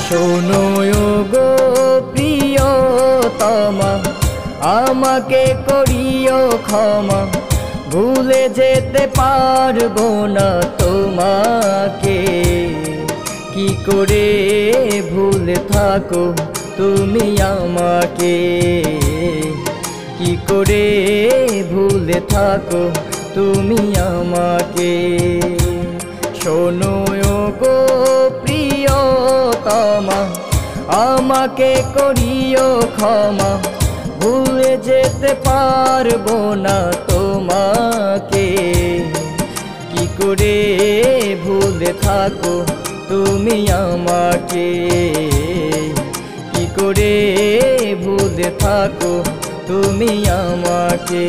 শোনো গো প্রিয়তমা, আমাকে করিও ক্ষমা, ভুলে যেতে পারবো না তোমাকে। কি করে ভুলে থাকো তুমি আমাকে, কি করে ভুলে থাকো তুমি আমাকে। শোনো গো প্রিয়তমা, আমাকে করিও ক্ষমা, ভুলে যেতে পারবো না তোমাকে। কি করে ভুলে থাকো তুমি আমাকে, কি করে ভুলে থাকো তুমি আমাকে।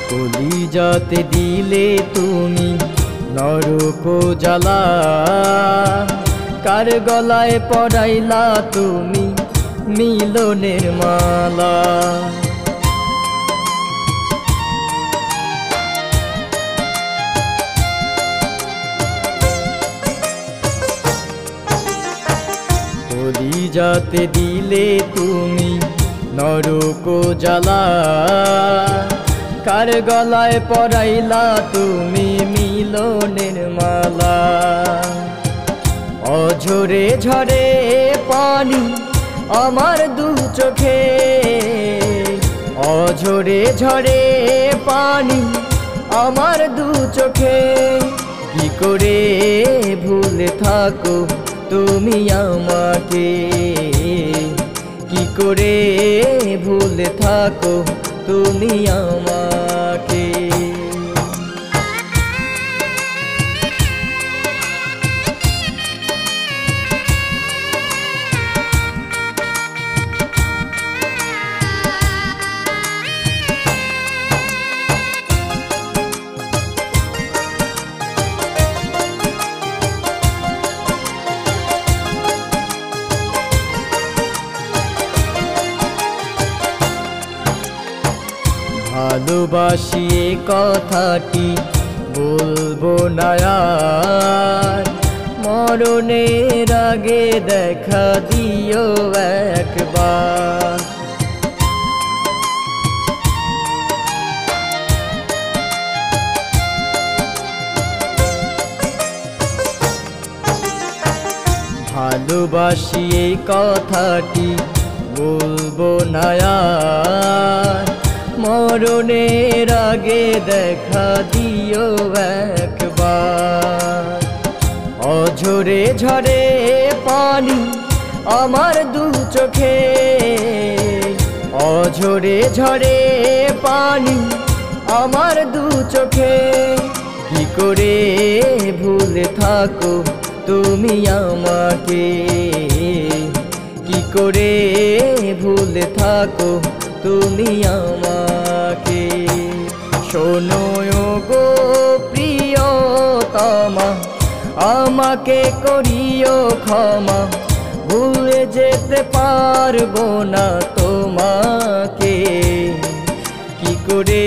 কলিজাতে দিলে তুমি নরক জ্বালা, কার গলায় পরাইলা তুমি মিলনের মালা। কলিজাতে দিলে তুমি নরক জ্বালা, কার গলায় পরাইলা তুমি মিলনের মালা। অঝরে ঝরে পানি আমার দু চোখে, অঝরে ঝরে পানি আমার দু চোখে। কি করে ভুলে থাকো তুমি আমাকে, কি করে ভুলে থাকো তুমি আমাকে। ভালোবাসি কথাটি বলবো না আর, মরণের আগে দেখা দিও একবার। ভালোবাসি কথাটি বলবো না আর, মরণের আগে দেখা দিও একবার। অঝরে ঝরে পানি আমার দু চোখে, অঝরে ঝরে পানি আমার দু চোখে। কি করে ভুলে থাকো তুমি আমাকে, কি করে ভুলে থাকো তুমি আমাকে। শোনো গো প্রিয়তমা, আমাকে করিও ক্ষমা, ভুলে যেতে পারবো না তোমাকে। কি করে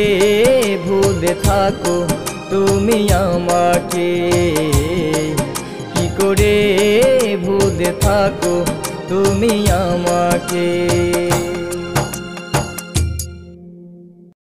ভুলে থাকো তুমি আমাকে, কি করে ভুলে থাকো তুমি আমাকে।